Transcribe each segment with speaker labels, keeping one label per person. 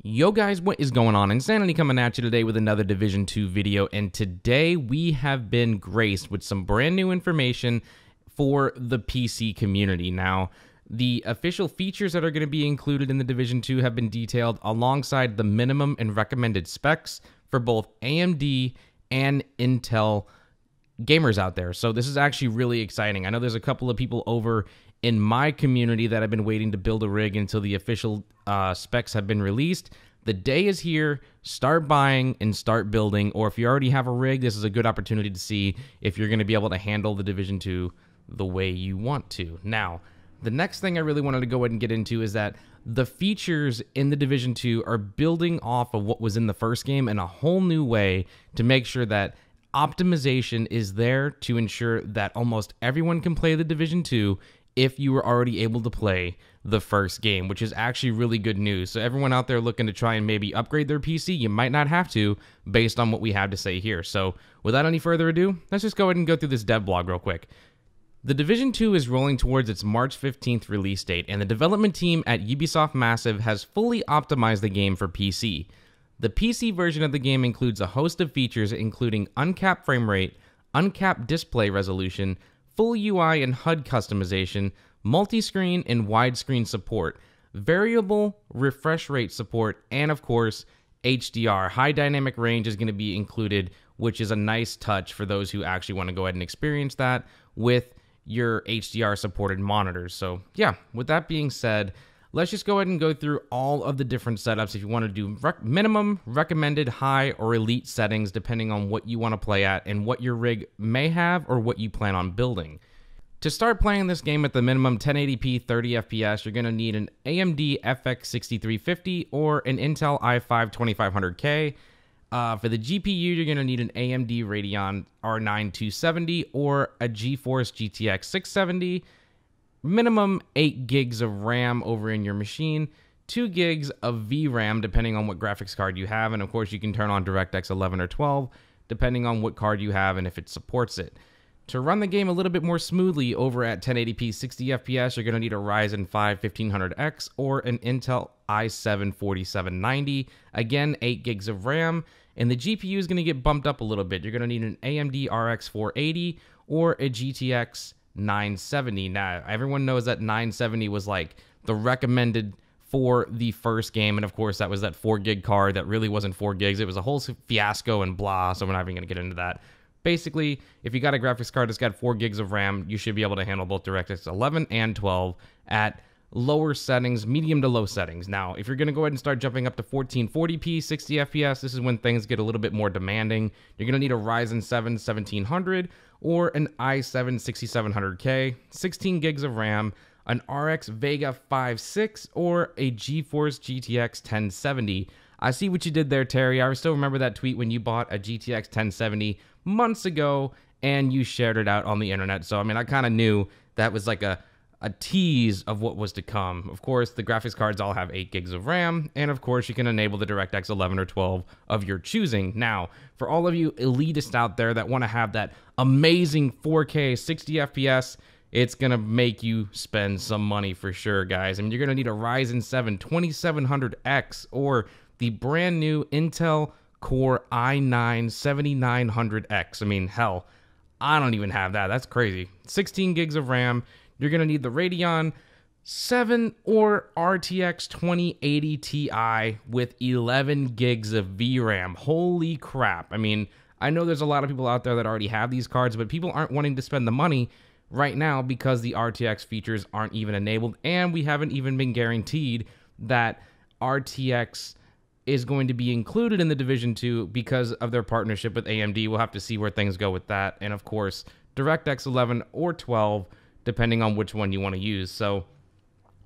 Speaker 1: Yo guys, what is going on? Insanity coming at you today with another Division 2 video, and today we have been graced with some brand new information for the PC community. Now, the official features that are going to be included in the Division 2 have been detailed alongside the minimum and recommended specs for both AMD and Intel gamers out there. So this is actually really exciting. I know there's a couple of people over in my community that have been waiting to build a rig until the official specs have been released. The day is here. Start buying and start building. Or if you already have a rig, this is a good opportunity to see if you're going to be able to handle the Division 2 the way you want to. Now, the next thing I really wanted to go ahead and get into is that the features in the Division 2 are building off of what was in the first game in a whole new way to make sure that optimization is there to ensure that almost everyone can play the Division 2 if you were already able to play the first game, which is actually really good news. So everyone out there looking to try and maybe upgrade their PC, you might not have to based on what we have to say here. So without any further ado, let's just go ahead and go through this dev blog real quick. The Division 2 is rolling towards its March 15th release date, and the development team at Ubisoft Massive has fully optimized the game for PC. The PC version of the game includes a host of features including uncapped frame rate, uncapped display resolution, full UI and HUD customization, multiscreen and widescreen support, variable refresh rate support, and of course, HDR. High dynamic range is going to be included, which is a nice touch for those who actually want to go ahead and experience that with your HDR supported monitors. So yeah, with that being said, let's just go ahead and go through all of the different setups if you want to do minimum, recommended, high, or elite settings depending on what you want to play at and what your rig may have or what you plan on building. To start playing this game at the minimum 1080p 30 FPS, you're going to need an AMD FX 6350 or an Intel i5 2500K. For the GPU, you're going to need an AMD Radeon R9 270 or a GeForce GTX 670. Minimum 8 gigs of RAM over in your machine, 2 gigs of VRAM depending on what graphics card you have, and of course you can turn on DirectX 11 or 12 depending on what card you have and if it supports it. To run the game a little bit more smoothly over at 1080p 60 FPS, you're going to need a Ryzen 5 1500X or an Intel i7 4790. Again, 8 gigs of RAM, and the GPU is going to get bumped up a little bit. You're going to need an AMD RX 480 or a GTX 970. Now, everyone knows that 970 was like the recommended for the first game, and of course that was that 4 gig card that really wasn't 4 gigs. It was a whole fiasco and blah, so we're not even going to get into that. Basically, if you got a graphics card that's got 4 gigs of RAM, you should be able to handle both DirectX 11 and 12 at lower settings, medium to low settings. Now, if you're going to go ahead and start jumping up to 1440p 60 FPS, this is when things get a little bit more demanding. You're going to need a Ryzen 7 1700 or an i7 6700K, 16 gigs of RAM, an RX Vega 5.6, or a GeForce GTX 1070. I see what you did there, Terry. I still remember that tweet when you bought a GTX 1070 months ago and you shared it out on the internet. So, I mean, I kind of knew that was like a tease of what was to come. Of course, the graphics cards all have 8 gigs of RAM, and of course, you can enable the DirectX 11 or 12 of your choosing. Now, for all of you elitists out there that want to have that amazing 4K 60 FPS, it's going to make you spend some money for sure, guys. I mean, you're going to need a Ryzen 7 2700X or the brand new Intel Core i9 7900X. I mean, hell, I don't even have that. That's crazy. 16 gigs of RAM. You're going to need the Radeon 7 or RTX 2080 Ti with 11 gigs of VRAM. Holy crap. I mean, I know there's a lot of people out there that already have these cards, but people aren't wanting to spend the money right now because the RTX features aren't even enabled, and we haven't even been guaranteed that RTX is going to be included in the Division 2 because of their partnership with AMD. We'll have to see where things go with that, and of course, DirectX 11 or 12, depending on which one you want to use. So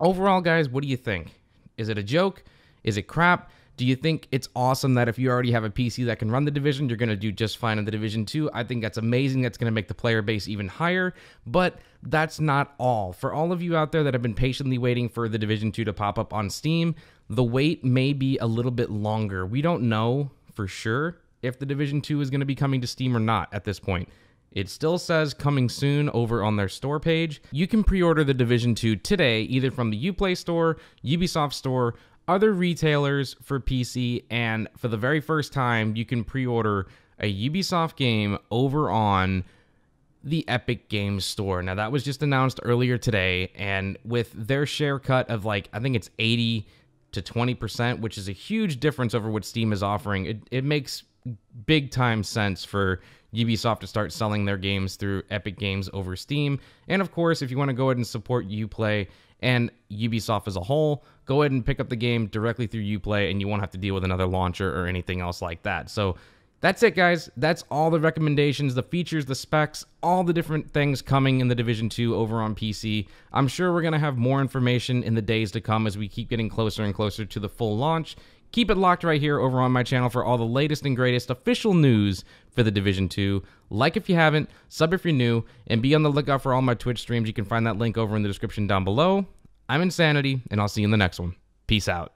Speaker 1: overall, guys, what do you think? Is it a joke? Is it crap? Do you think it's awesome that if you already have a PC that can run the Division, you're going to do just fine in the Division 2? I think that's amazing. That's going to make the player base even higher, but that's not all. For all of you out there that have been patiently waiting for the Division 2 to pop up on Steam, the wait may be a little bit longer. We don't know for sure if the Division 2 is going to be coming to Steam or not at this point. It still says coming soon over on their store page. You can pre-order the Division 2 today, either from the Uplay Store, Ubisoft Store, other retailers for PC, and for the very first time, you can pre-order a Ubisoft game over on the Epic Games Store. Now, that was just announced earlier today, and with their share cut of I think it's 80 to 20%, which is a huge difference over what Steam is offering, it makes big time sense for Ubisoft to start selling their games through Epic Games over Steam. And of course, if you want to go ahead and support Uplay and Ubisoft as a whole, go ahead and pick up the game directly through Uplay, and you won't have to deal with another launcher or anything else like that. So that's it, guys. That's all the recommendations, the features, the specs, all the different things coming in the Division 2 over on PC. I'm sure we're going to have more information in the days to come as we keep getting closer and closer to the full launch. Keep it locked right here over on my channel for all the latest and greatest official news for the Division 2. Like if you haven't, sub if you're new, and be on the lookout for all my Twitch streams. You can find that link over in the description down below. I'm Insanity, and I'll see you in the next one. Peace out.